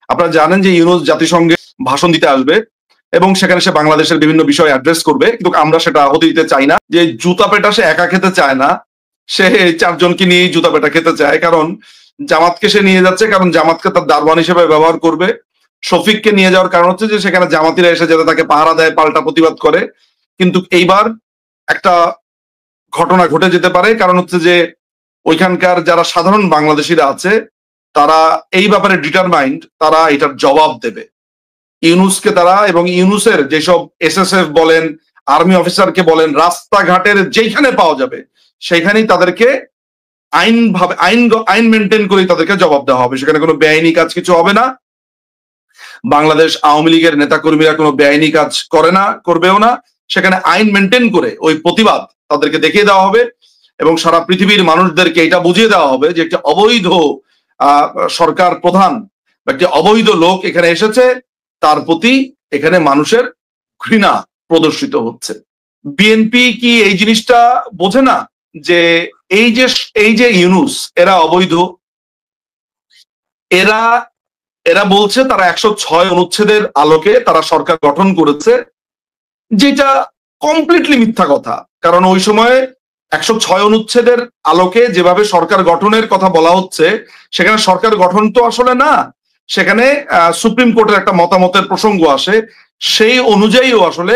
আপনারা জানেন যে ইউনূস জাতিসংঘে ভাষণ দিতে আসবে এবং সেখানে সে বাংলাদেশের বিভিন্ন বিষয় অ্যাড্রেস করবে, কিন্তু আমরা সেটা হতে দিতে চাই না। যে জুতা পেটা সে একা খেতে চায় না, সে 4 জনকে নিয়ে জুতা পেটা খেতে চায়। কারণ জামাতকে সে নিয়ে যাচ্ছে, কারণ জামাতকে তার দারওয়ান হিসেবে ব্যবহার করবে। শফিককে নিয়ে যাওয়ার কারণ হচ্ছে যে সেখানে জামাতিরা এসে যাতে তাকে পাহারা দেয়, পাল্টা প্রতিবাদ করে। কিন্তু এইবার একটা ঘটনা ঘটে যেতে পারে, কারণ হচ্ছে যে ওইখানকার যারা সাধারণ বাংলাদেশিরা আছে তারা এই ব্যাপারে ডিটারমাইন্ড, তারা এটার জবাব দেবে ইউনূসকে। তারা এবং ইউনূসের যেসব এসএসএফ বলেন, আর্মি অফিসারকে বলেন, রাস্তাঘাটের যেখানে পাওয়া যাবে সেখানেই তাদেরকে আইন মেনটেন করে তাদেরকে জবাব দেওয়া হবে। সেখানে কোনো বেআইনি কাজ কিছু হবে না। বাংলাদেশ আওয়ামী লীগের নেতাকর্মীরা কোনো বেআইনি কাজ করে না, করবেও না। সেখানে আইন মেনটেন করে ওই প্রতিবাদ তাদেরকে দেখিয়ে দেওয়া হবে এবং সারা পৃথিবীর মানুষদেরকে এটা বুঝিয়ে দেওয়া হবে যে একটি অবৈধ সরকার প্রধান, একটি অবৈধ লোক এখানে এসেছে, তার প্রতি এখানে মানুষের ঘৃণা প্রদর্শিত হচ্ছে। বিএনপি কি এই জিনিসটা বোঝে না যে এই যে ইউনূস এরা অবৈধ? এরা বলছে তারা 106 অনুচ্ছেদের আলোকে তারা সরকার গঠন করেছে, যেটা কমপ্লিটলি মিথ্যা কথা। কারণ ওই সময়ে 106 অনুচ্ছেদের আলোকে যেভাবে সরকার গঠনের কথা বলা হচ্ছে, সেখানে সরকার গঠন তো আসলে না, সেখানে সুপ্রিম কোর্টের একটা মতামতের প্রসঙ্গ আসে, সেই অনুযায়ীও আসলে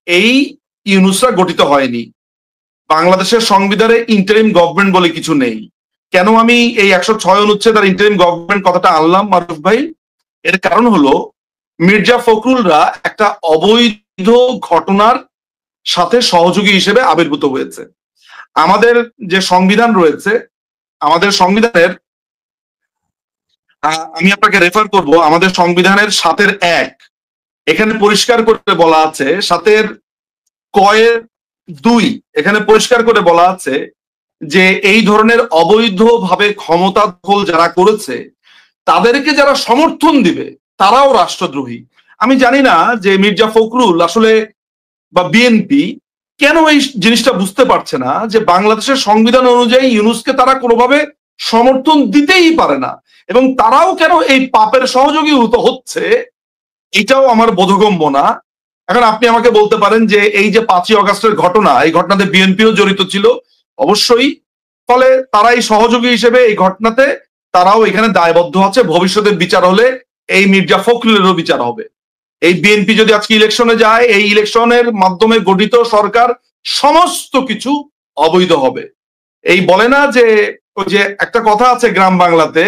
এই ইউনূসরা গঠিত হয়নি। বাংলাদেশের সংবিধানে ইন্টারিম গভর্নমেন্ট বলে কিছু নেই। কেন আমি এই 106 অনুচ্ছেদ আর ইন্টারিম গভর্নমেন্ট কথাটা আনলাম মারুফ ভাই? এর কারণ হলো মির্জা ফখরুলরা একটা অবৈধ ঘটনার সাথে সহযোগী হিসেবে আবির্ভূত হয়েছে। আমাদের যে সংবিধান রয়েছে, আমাদের সংবিধানের আমি আপনাকে রেফার করব আমাদের সংবিধানের 7-1, এখানে পরিষ্কার করে বলা আছে, 7-2 এখানে পরিষ্কার করে বলা আছে যে এই ধরনের অবৈধভাবে ক্ষমতা দখল যারা করেছে তাদেরকে যারা সমর্থন দিবে তারাও রাষ্ট্রদ্রোহী। আমি জানি না যে মির্জা ফখরুল আসলে বা বিএনপি কেন এই জিনিসটা বুঝতে পারছে না যে বাংলাদেশের সংবিধান অনুযায়ী ইউনূসকে তারা কোনোভাবে সমর্থন দিতেই পারে না, এবং তারাও কেন এই পাপের সহযোগী হচ্ছে এটাও আমার বোধগম্য না। এখন আপনি আমাকে বলতে পারেন যে এই যে 5ই আগস্টের ঘটনা, এই ঘটনাতে বিএনপিও জড়িত ছিল, অবশ্যই। ফলে তারা এই সহযোগী হিসেবে এই ঘটনাতে তারাও এখানে দায়বদ্ধ আছে। ভবিষ্যতে বিচার হলে এই মির্জা ফখরুলেরও বিচার হবে। এই বিএনপি যদি আজকে ইলেকশনে যায়, এই ইলেকশনের মাধ্যমে গঠিত সরকার সমস্ত কিছু অবৈধ হবে। এই বলে না যে ওই যে একটা কথা আছে গ্রাম বাংলাতে,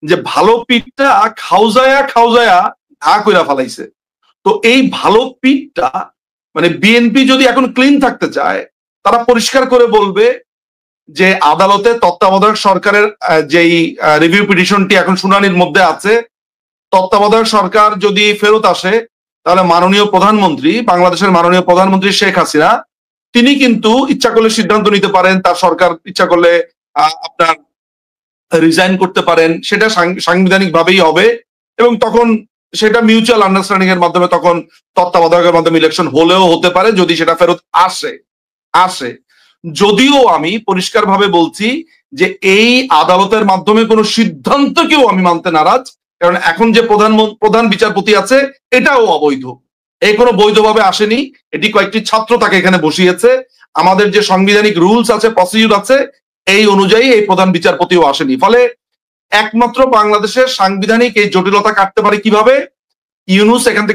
যে ভালো পিঠটা খাউজায়া খাউজায়া ঘা কইরা ফালাইছে। তো এই ভালো পিঠটা মানে বিএনপি যদি এখন ক্লিন থাকতে চায়, তারা পরিষ্কার করে বলবে যে আদালতে তত্ত্বাবধায়ক সরকারের যেই রিভিউ পিটিশনটি এখন শুনানির মধ্যে আছে, তত্ত্বাবধায়ক সরকার যদি ফেরত আসে, তাহলে মাননীয় প্রধানমন্ত্রী, বাংলাদেশের মাননীয় প্রধানমন্ত্রী শেখ হাসিনা, তিনি কিন্তু ইচ্ছা করলে সিদ্ধান্ত নিতে পারেন, তার সরকার ইচ্ছা করলে আপনার রিজাইন করতে পারেন। সেটা সাংবিধানিক ভাবেই হবে এবং তখন সেটা মিউচুয়াল আন্ডারস্ট্যান্ডিং এর মাধ্যমে তখন তত্ত্বাবধায়কের মাধ্যমে ইলেকশন হলেও হতে পারে, যদি সেটা ফেরত আসে। যদিও আমি পরিষ্কারভাবে বলছি যে এই আদালতের মাধ্যমে কোনো সিদ্ধান্তকেও আমি মানতে নারাজ, কারণ এখন যে প্রধান বিচারপতি আছে এটাও অবৈধ। এই কোনো বৈধভাবে আসেনি, এটি কয়েকটি ছাত্র তাকে এখানে বসিয়েছে। আমাদের যে সাংবিধানিক রুলস আছে, প্রসিডিউর আছে, এই অনুযায়ী এই প্রধান বিচারপতিও আসেনি। ফলে একমাত্র বাংলাদেশের সাংবিধানিক এই জটিলতা কাটতে পারে কিভাবে? ইউনূস এখান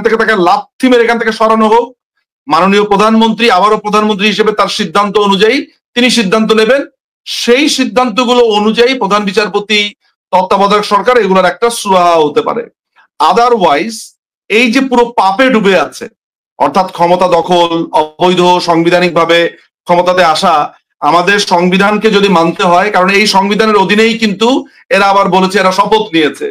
থেকে তাকে লাথি মেরে এখান থেকে সরানো হোক, মাননীয় প্রধানমন্ত্রী আবারও প্রধানমন্ত্রী হিসেবে তার সিদ্ধান্ত অনুযায়ী তিনি সিদ্ধান্ত নেবেন, সেই সিদ্ধান্তগুলো অনুযায়ী প্রধান বিচারপতি, তত্ত্বাবধায়ক সরকার এগুলোর একটা সুরাহা হতে পারে। আদারওয়াইজ এই যে পুরো পাপে ডুবে আছে, অর্থাৎ ক্ষমতা দখল, অবৈধ সাংবিধানিক ভাবে ক্ষমতাতে আসা, আমাদের সংবিধানকে যদি মানতে হয়, কারণ এই সংবিধানের অধীনেই কিন্তু এরা আবার বলেছে এরা শপথ নিয়েছে,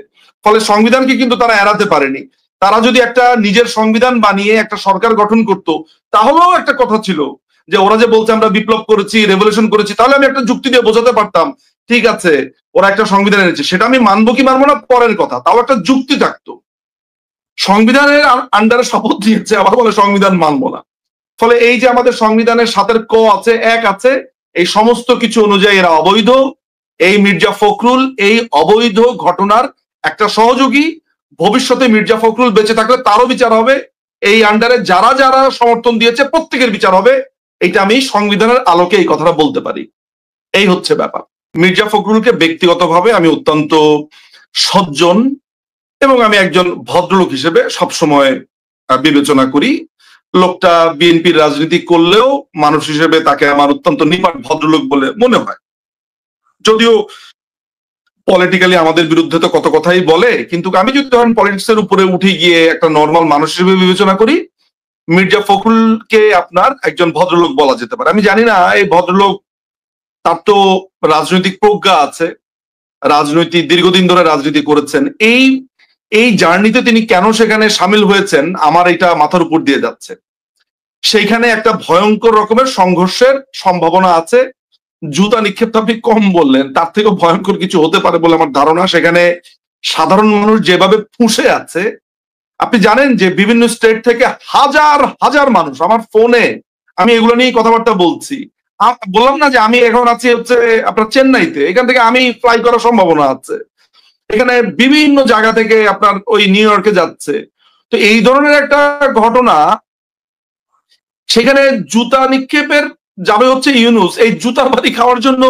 ফলে সংবিধানকে কিন্তু তারা এড়াতে পারেনি। তারা যদি একটা নিজের সংবিধান বানিয়ে একটা সরকার গঠন করত, তাহলেও একটা কথা ছিল যে ওরা যে বলছে আমরা বিপ্লব করেছি, রেভলিউশন করেছি, তাহলে আমি একটা যুক্তি দিয়ে বোঝাতে পারতাম, ঠিক আছে ওরা একটা সংবিধান এনেছে, সেটা আমি মানবো কি মানবো না পরের কথা, তাও একটা যুক্তি থাকতো। সংবিধানের আন্ডারে শপথ দিয়েছে, আবার বলে সংবিধান মানবো না। ফলে এই যে আমাদের সংবিধানের 7-ক আছে, 1 আছে, এই সমস্ত কিছু অনুযায়ী এরা অবৈধ। এই মির্জা ফখরুল এই অবৈধ ঘটনার একটা সহযোগী, ভবিষ্যতে মির্জা ফখরুল বেঁচে থাকলে তারও বিচার হবে, এই আন্ডারে যারা যারা সমর্থন দিয়েছে প্রত্যেকের বিচার হবে। এটা আমি সংবিধানের আলোকে এই কথাটা বলতে পারি। এই হচ্ছে ব্যাপার। মির্জা ফখরুলকে ব্যক্তিগতভাবে আমি অত্যন্ত সজ্জন এবং আমি একজন ভদ্রলোক হিসেবে সবসময় বিবেচনা করি। লোকটা বিএনপির রাজনীতি করলেও মানুষ হিসেবে তাকে আমার অত্যন্ত নিপাট ভদ্রলোক বলে মনে হয়। যদিও পলিটিক্যালি আমাদের বিরুদ্ধে তো কত কথাই বলে, কিন্তু আমি যদি ধরেন পলিটিক্স এর উপরে উঠে গিয়ে একটা নর্মাল মানুষ হিসেবে বিবেচনা করি, মির্জা ফখরুলকে আপনার একজন ভদ্রলোক বলা যেতে পারে। আমি জানি না এই ভদ্রলোক, তার তো রাজনৈতিক প্রজ্ঞা আছে, রাজনৈতিক দীর্ঘদিন ধরে রাজনীতি করেছেন, এই জার্নিতে তিনি কেন সেখানে সামিল হয়েছেন আমার এটা মাথার উপর দিয়ে যাচ্ছে। সেইখানে একটা ভয়ঙ্কর রকমের সংঘর্ষের সম্ভাবনা আছে। জুতা নিক্ষেপ আপনি কম বললেন, তার থেকেও ভয়ঙ্কর কিছু হতে পারে বলে আমার ধারণা। সেখানে সাধারণ মানুষ যেভাবে ফুঁসে আছে, আপনি জানেন যে বিভিন্ন স্টেট থেকে হাজার হাজার মানুষ আমার ফোনে, আমি এগুলো নিয়ে কথাবার্তা বলছি। বললাম না যে আমি এখন আছি হচ্ছে আপনার চেন্নাইতে, এখান থেকে আমি ফ্লাই করার সম্ভাবনা আছে। এখানে বিভিন্ন জায়গা থেকে আপনার ওই নিউ ইয়র্কে যাচ্ছে। তো এই ধরনের একটা ঘটনা, সেখানে জুতা নিক্ষেপের যাবে হচ্ছে ইউনুস, এই জুতার বাড়ি খাওয়ার জন্য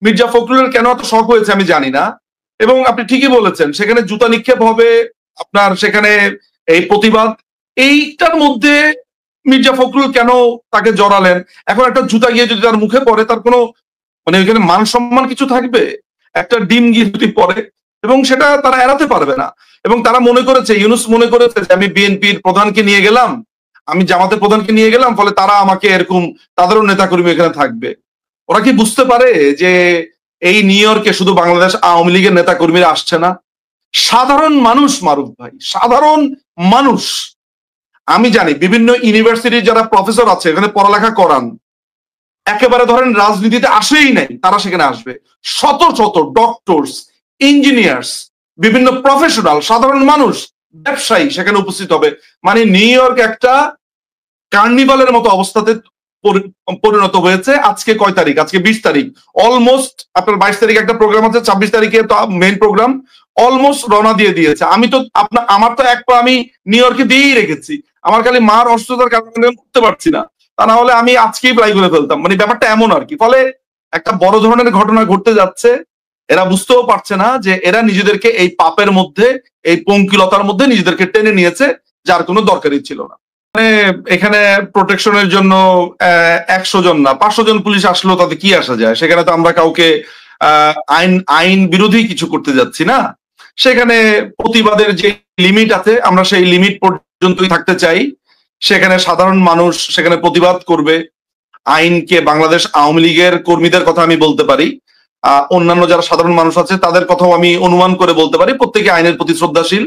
মির্জা ফখরুলের কেন এত শখ হয়েছে আমি জানি না। এবং আপনি ঠিকই বলেছেন, সেখানে জুতা নিক্ষেপ হবে, আপনার সেখানে এই প্রতিবাদ, এইটার মধ্যে মির্জা ফখরুল কেন তাকে জড়ালেন? এখন একটা জুতা গিয়ে যদি তার মুখে পড়ে, তার কোনো মানে ওইখানে মান সম্মান কিছু থাকবে? একটা ডিম গিয়ে যদি পড়ে, এবং সেটা তারা এড়াতে পারবে না। এবং তারা মনে করেছে, ইউনুস মনে করেছে যে আমি বিএনপির প্রধানকে নিয়ে গেলাম, আমি জামাতের প্রধানকে নিয়ে গেলাম, ফলে তারা আমাকে এরকম, তাদেরও নেতাকর্মী এখানে থাকবে। ওরা কি বুঝতে পারে যে এই নিউ ইয়র্কে শুধু বাংলাদেশ আওয়ামী লীগের নেতাকর্মীরা আসছে না, সাধারণ মানুষ, মারুফ ভাই, সাধারণ মানুষ। আমি জানি বিভিন্ন ইউনিভার্সিটির যারা প্রফেসর আছে, এখানে পড়ালেখা করান, একেবারে ধরেন রাজনীতিতে আসেই নাই, তারা সেখানে আসবে। শত শত ডক্টরস, ইঞ্জিনিয়ার্স, বিভিন্ন প্রফেশনাল, সাধারণ মানুষ, ব্যবসায়ী সেখানে উপস্থিত হবে। মানে নিউ ইয়র্ক একটা কার্নিভালের মতো অবস্থাতে পরিণত হয়েছে। আজকে কয় তারিখ? আজকে 20 তারিখ। অলমোস্ট আপনার 22 তারিখে একটা প্রোগ্রাম আছে, 26 তারিখে তো মেইন প্রোগ্রাম, অলমোস্ট রওনা দিয়ে দিয়েছে। আমি তো আমার তো এক পা আমি নিউ ইয়র্কে দিয়েই রেখেছি, আমার খালি মার অসুস্থতার কারণে উঠতে পারছি না, তা না হলে আমি আজকেই প্রায় করে ফেলতাম। মানে ব্যাপারটা এমন আর কি। ফলে একটা বড় ধরনের ঘটনা ঘটতে যাচ্ছে, এরা বুঝতেও পারছে না যে এরা নিজেদেরকে এই পাপের মধ্যে, এই পঙ্কিলতার মধ্যে নিজেদেরকে টেনে নিয়েছে, যার কোনো দরকারই ছিল না। মানে এখানে প্রোটেকশনের জন্য 100 জন না 500 জন পুলিশ আসলেও তাতে কি আসা যায়? সেখানে তো আমরা কাউকে আইন বিরোধী কিছু করতে যাচ্ছি না। সেখানে প্রতিবাদের যে লিমিট আছে, আমরা সেই লিমিট পর্যন্তই থাকতে চাই। সেখানে সাধারণ মানুষ সেখানে প্রতিবাদ করবে। আইনকে, বাংলাদেশ আওয়ামী লীগের কর্মীদের কথা আমি বলতে পারি, অন্যান্য যারা সাধারণ মানুষ আছে তাদের কথাও আমি অনুমান করে বলতে পারি, প্রত্যেকে আইনের প্রতি শ্রদ্ধাশীল।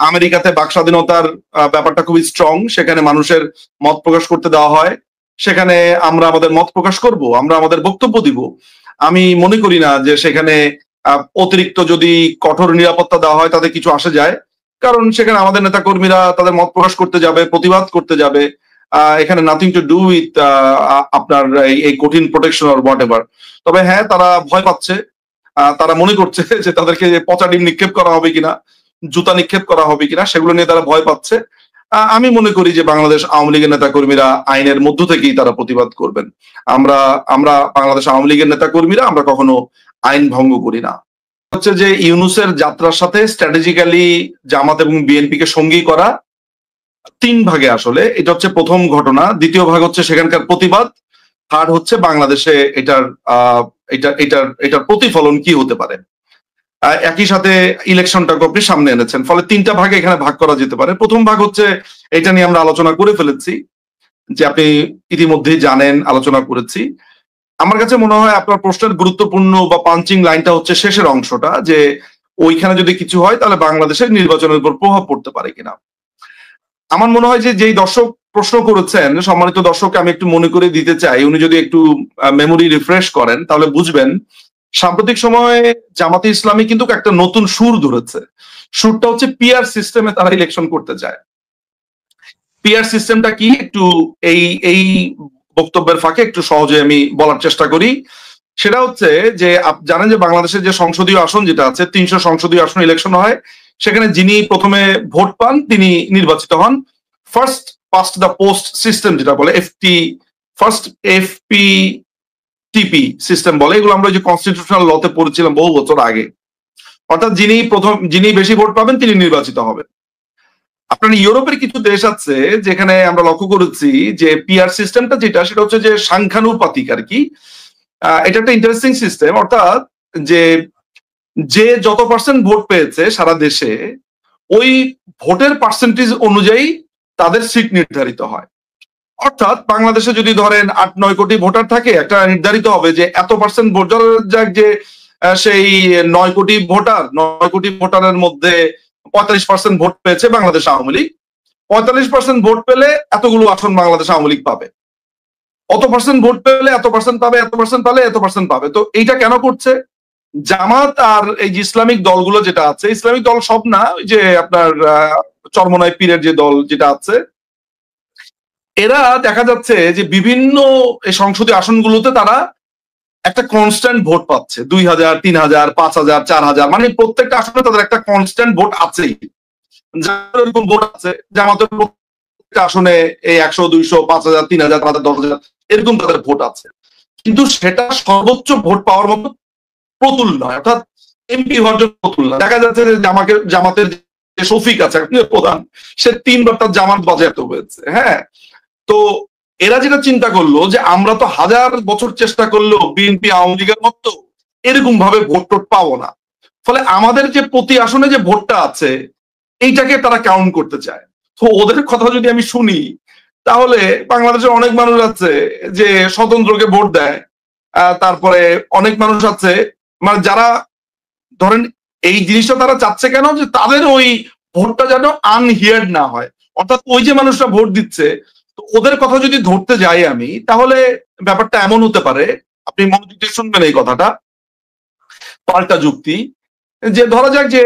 আমেরিকাতে বাক স্বাধীনতার ব্যাপারটা খুবই স্ট্রং, সেখানে মানুষের মত প্রকাশ করতে দেওয়া হয়। সেখানে আমরা আমাদের মত প্রকাশ করব, আমরা আমাদের বক্তব্য দিব। আমি মনে করি না যে সেখানে অতিরিক্ত যদি কঠোর নিরাপত্তা দেওয়া হয় তাতে কিছু আসে যায়, কারণ সেখানে আমাদের নেতা কর্মীরা তাদের মত প্রকাশ করতে যাবে, প্রতিবাদ করতে যাবে। এখানে নাথিং টু ডু উইথ আপনার এই কঠিন প্রোটেকশন অর হোয়াট এভার। তবে হ্যাঁ, তারা ভয় পাচ্ছে, তারা মনে করছে যে তাদেরকে পচা ডিম নিক্ষেপ করা হবে কিনা, জুতা নিক্ষেপ করা হবে কিনা, সেগুলো নিয়ে তারা ভয় পাচ্ছে। আমি মনে করি যে বাংলাদেশ আওয়ামী লীগের নেতা কর্মীরা আইনের মধ্য থেকেই তারা প্রতিবাদ করবেন। আমরা বাংলাদেশ আওয়ামী লীগের নেতা কর্মীরা আমরা কখনো আইন ভঙ্গ করি না। হচ্ছে যে ইউনুসের যাত্রার সাথে স্ট্র্যাটেজিক্যালি জামাত এবং বিএনপিকে সঙ্গী করা 3 ভাগে আসলে। এটা হচ্ছে প্রথম ঘটনা। দ্বিতীয় ভাগ হচ্ছে সেখানকার প্রতিবাদ। থার্ড হচ্ছে বাংলাদেশে এটার প্রতিফলন কি হতে পারে। একই সাথে ইলেকশনটাকে আপনি সামনে এনেছেন, ফলে 3টা ভাগে এখানে ভাগ করা যেতে পারে। প্রথম ভাগ হচ্ছে, এটা নিয়ে আমরা আলোচনা করে ফেলেছি, যে আপনি ইতিমধ্যেই জানেন, আলোচনা করেছি। আমার কাছে মনে হয় আপনার প্রশ্নের গুরুত্বপূর্ণ বা পাঞ্চিং লাইনটা হচ্ছে শেষের অংশটা, যে ওইখানে যদি কিছু হয় তাহলে বাংলাদেশের নির্বাচনের উপর প্রভাব পড়তে পারে কিনা। আমার মনে হয় যে যেই দর্শক প্রশ্ন করেছেন, সম্মানিত দর্শককে আমি একটু মনে করে দিতে চাই, উনি যদি একটু মেমোরি রিফ্রেশ করেন তাহলে বুঝবেন সাম্প্রতিক সময়ে জামাতে ইসলামী কিন্তু একটা নতুন সুর ধরেছে। সুরটা হচ্ছে পিআর সিস্টেমে তারা ইলেকশন করতে চায়। পিআর সিস্টেমটা কি, একটু এই বক্তব্যের ফাঁকে একটু সহজে আমি বলার চেষ্টা করি। সেটা হচ্ছে যে জানেন যে বাংলাদেশের যে সংসদীয় আসন যেটা আছে, 300 সংসদীয় আসন ইলেকশন হয়, সেখানে যিনি প্রথমে ভোট পান তিনি নির্বাচিত হন। First past the post system যেটা বলে, FPTP সিস্টেম বলে, এগুলো আমরা যে কনস্টিটিউশনাল লতে পড়েছিলাম বহু বছর আগে। অর্থাৎ যিনি বেশি ভোট পাবেন তিনি নির্বাচিত হবেন। আপনার ইউরোপের কিছু দেশ আছে যেখানে আমরা লক্ষ্য করেছি যে পিআর সিস্টেমটা যেটা, সেটা হচ্ছে যে সাংখ্যানুপাতিক আর কি। এটা একটা ইন্টারেস্টিং সিস্টেম, অর্থাৎ যে যত পার্সেন্ট ভোট পেয়েছে সারা দেশে, ওই ভোটের পার্সেন্টেজ অনুযায়ী তাদের সিট নির্ধারিত হয়। অর্থাৎ বাংলাদেশে যদি ধরেন 8-9 কোটি ভোটার থাকে, একটা নির্ধারিত হবে যে এত পার্সেন্ট ভোট, যাক যে সেই 9 কোটি ভোটারের মধ্যে 45% ভোট পেয়েছে বাংলাদেশ আওয়ামী লীগ। 45% ভোট পেলে এতগুলো আসন বাংলাদেশ আওয়ামী লীগ পাবে, অত পার্সেন্ট ভোট পেলে এত পার্সেন্ট পাবে, এত পার্সেন্ট পাবে এত পার্সেন্ট পাবে। তো এইটা কেন করছে জামাত আর এই যে ইসলামিক দলগুলো যেটা আছে, ইসলামিক দল সব না, ওই যে আপনার চরমনাই পীরের যে দল যেটা আছে, এরা দেখা যাচ্ছে যে বিভিন্ন সংসদীয় আসনগুলোতে তারা একটা কনস্ট্যান্ট ভোট পাচ্ছে, 2000, 3000, 5000, 4000, মানে প্রত্যেকটা আসনে তাদের একটা কনস্ট্যান্ট ভোট আছেই। এরকম ভোট আছে জামাতের প্রত্যেকটা আসনে এই 100, 200, 5000, 3000, 5000, 10,000 এরকম তাদের ভোট আছে, কিন্তু সেটা সর্বোচ্চ ভোট পাওয়ার মতো প্রতুল নয়, অর্থাৎ এমপি হওয়ার জন্য প্রতুল নয়। দেখা যাচ্ছে যে জামাতের যে শফিক আছে প্রধান, সে 3 বার তার জামাত বাজেয়াপ্ত হয়েছে। হ্যাঁ, তো এরা যেটা চিন্তা করলো যে আমরা তো 1000 বছর চেষ্টা করলেও বিএনপি আওয়ামী লীগের মতো এরকম ভাবে ভোট টোট পাবো না, ফলে আমাদের যে প্রতি আসনে যে ভোটটা আছে এইটাকে তারা কাউন্ট করতে চায়। তো ওদের কথা যদি আমি শুনি, তাহলে বাংলাদেশে অনেক মানুষ আছে যে স্বতন্ত্রকে ভোট দেয়, তারপরে অনেক মানুষ আছে মানে যারা ধরেন এই জিনিসটা তারা চাচ্ছে কেন, যে তাদের ওই ভোটটা যেন আনহিয়ার্ড না হয়, অর্থাৎ ওই যে মানুষরা ভোট দিচ্ছে, তো ওদের কথা যদি ধরতে যাই আমি, তাহলে ব্যাপারটা এমন হতে পারে, আপনি মনোযোগ দিয়ে শুনবেন এই কথাটা, পাল্টা যুক্তি, যে ধরা যাক যে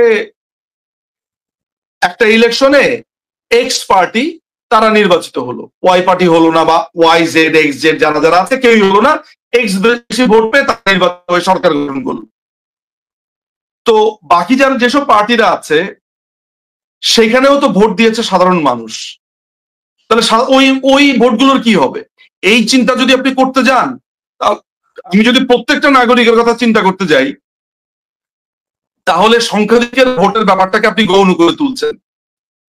একটা ইলেকশনে এক্স পার্টি তারা নির্বাচিত হলো, ওয়াই পার্টি হলো না, বা ওয়াই জেড এক্স জেড যারা যারা আছে কেউই হলো না, এক্স বেশি ভোট পেয়ে তারা নির্বাচিত হয়ে সরকার গঠন করলো। তো বাকি যারা যেসব পার্টিরা আছে সেখানেও তো ভোট দিয়েছে সাধারণ মানুষ, তাহলে ওই ভোটগুলোর কি হবে? এই চিন্তা যদি আপনি করতে যান, আমি যদি প্রত্যেকটা নাগরিকের কথা চিন্তা করতে যাই, তাহলে সংখ্যাধিকের ভোটের ব্যাপারটাকে আপনি গৌণ করে তুলছেন।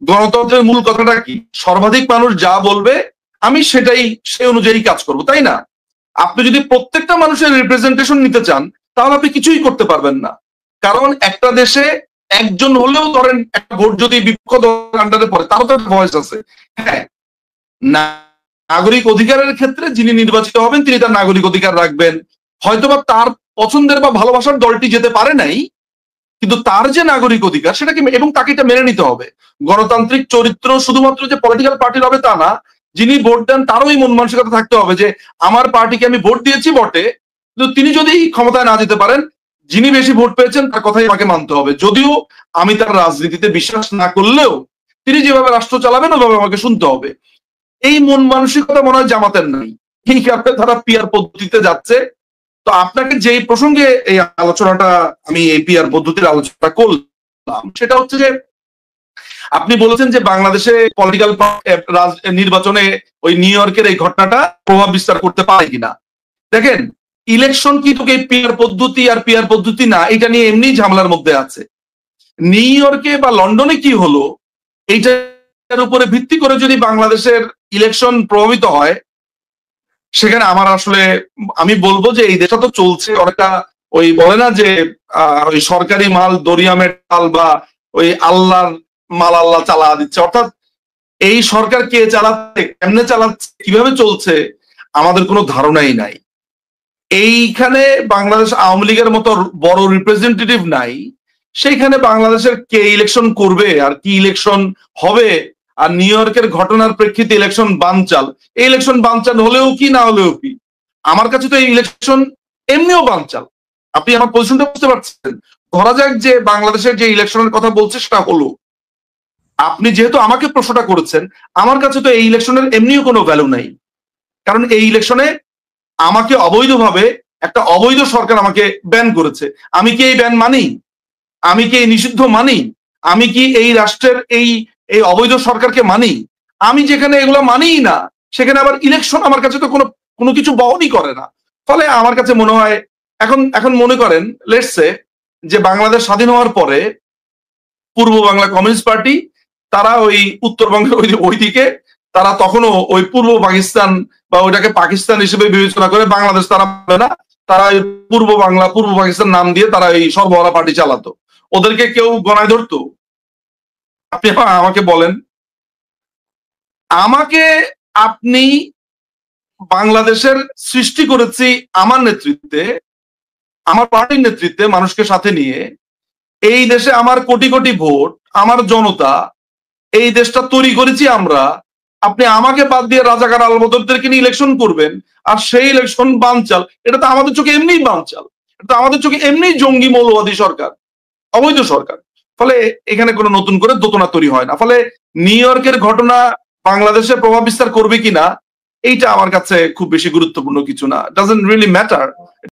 গণতন্ত্রের মূল কথাটা কি? সর্বাধিক মানুষ যা বলবে আমি সেই অনুযায়ী কাজ করব, তাই না? আপনি যদি প্রত্যেকটা মানুষের রিপ্রেজেন্টেশন নিতে চান, তাহলে আপনি কিছুই করতে পারবেন না, কারণ একটা দেশে একজন হলেও ধরেন একটা ভোট যদি বিপক্ষ দলের আন্ডারে পড়ে, তারও তো একটা ভয়েস আছে। হ্যাঁ, নাগরিক অধিকারের ক্ষেত্রে যিনি নির্বাচিত হবেন তিনি তার নাগরিক অধিকার রাখবেন, হয়তোবা তার পছন্দের বা ভালোবাসার দলটি যেতে পারে নাই, কিন্তু তার যে নাগরিক অধিকার সেটাকে, এবং তাকে এটা মেনে নিতে হবে। গণতান্ত্রিক চরিত্র শুধুমাত্র যে পলিটিক্যাল পার্টির হবে তা না, যিনি ভোট দেন তারও এই মন মানসিকতা থাকতে হবে যে আমার পার্টিকে আমি ভোট দিয়েছি বটে, কিন্তু তিনি যদি ক্ষমতায় না যেতে পারেন, যিনি বেশি ভোট পেয়েছেন তার কথাই আমাকে মানতে হবে, যদিও আমি তার রাজনীতিতে বিশ্বাস না করলেও তিনি যেভাবে রাষ্ট্র চালাবেন ওভাবে আমাকে শুনতে হবে। এই মন মানসিকতা মনে হয় জামাতের নাই, এই কারণে তারা পিআর পদ্ধতিতে যাচ্ছে। তো আপনাকে যে প্রসঙ্গে এই আলোচনাটা, আমি এই পিআর পদ্ধতির আলোচনা করলাম, সেটা হচ্ছে যে আপনি বলেছেন যে বাংলাদেশে পলিটিক্যাল নির্বাচনে ওই নিউ ইয়র্কের এই ঘটনাটা প্রভাব বিস্তার করতে পারে কিনা। দেখেন, ইলেকশন কিন্তু এই পিআর পদ্ধতি আর পিআর পদ্ধতি না, এটা নিয়ে এমনি ঝামেলার মধ্যে আছে। নিউ ইয়র্কে বা লন্ডনে কি হলো এইটার উপরে ভিত্তি করে যদি বাংলাদেশের ইলেকশন প্রভাবিত হয়, সেখানে আমার আসলে আমি বলবো যে এই দেশটা তো চলছে অনেকটা ওই বলে না যে ওই সরকারি মাল দরিয়ামের টাল, বা ওই আল্লাহর মাল আল্লাহ চালা দিচ্ছে, অর্থাৎ এই সরকার কে চালাচ্ছে, কেমনে চালাচ্ছে, কিভাবে চলছে আমাদের কোনো ধারণাই নাই। এইখানে বাংলাদেশ আওয়ামী লীগের মতো বড় রিপ্রেজেন্টেটিভ নাই, সেইখানে বাংলাদেশের কে ইলেকশন করবে আর কি ইলেকশন হবে, আর নিউ ইয়র্কের ঘটনার প্রেক্ষিতে ইলেকশন বানচাল, এই ইলেকশন বানচাল হলেও কি না হলেও কি, আমার কাছে তো এই ইলেকশন এমনিও বানচাল। আপনি আমার পজিশনটা বুঝতে পারছেন? ধরা যাক যে বাংলাদেশের যে ইলেকশনের কথা বলছে সেটা হলো, আপনি যেহেতু আমাকে প্রশ্নটা করেছেন, আমার কাছে তো এই ইলেকশনের এমনিও কোনো ভ্যালু নাই, কারণ এই ইলেকশনে আমাকে অবৈধভাবে একটা অবৈধ সরকার আমাকে ব্যান করেছে। আমি কি এই ব্যান মানি? আমি কি এই নিষিদ্ধ মানি? আমি কি এই রাষ্ট্রের এই এই অবৈধ সরকারকে মানি? আমি যেখানে এগুলো মানিই না, সেখানে আবার ইলেকশন আমার কাছে তো কোনো কিছু বহনই করে না। ফলে আমার কাছে মনে হয় এখন মনে করেন লেটস সে যে বাংলাদেশ স্বাধীন হওয়ার পরে পূর্ব বাংলা কমিউনিস্ট পার্টি তারা ওই উত্তরবঙ্গের ওইদিকে তারা তখনও ওই পূর্ব পাকিস্তান বা ওইটাকে পাকিস্তান হিসেবে বিবেচনা করে বাংলাদেশ তারা মানে না, তারা পূর্ব বাংলা পূর্ব পাকিস্তান নাম দিয়ে তারা এই সর্বহারা পার্টি চালাতো। ওদেরকে কেউ গণায় ধরতো? আপনি আমাকে বলেন, আমাকে আপনি বাংলাদেশের সৃষ্টি করেছি আমার নেতৃত্বে, আমার পার্টির নেতৃত্বে, মানুষকে সাথে নিয়ে। এই দেশে আমার কোটি কোটি ভোট, আমার জনতা, এই দেশটা তৈরি করেছি আমরা। আপনি আমাকে বাদ দিয়ে রাজাকার আলবদরদেরকে নিয়ে ইলেকশন করবেন, আর সেই ইলেকশন বানচাল। এটা তো আমাদের চোখে এমনিই বানচাল, এটা তো আমাদের চোখে এমনিই জঙ্গি মৌলবাদী সরকার, অবৈধ সরকার। ফলে এখানে কোনো নতুন করে দোতনা তৈরি হয় না। ফলে নিউ ইয়র্কের ঘটনা বাংলাদেশে প্রভাব বিস্তার করবে কিনা, এইটা আমার কাছে খুব বেশি গুরুত্বপূর্ণ কিছু না। Doesn't really matter.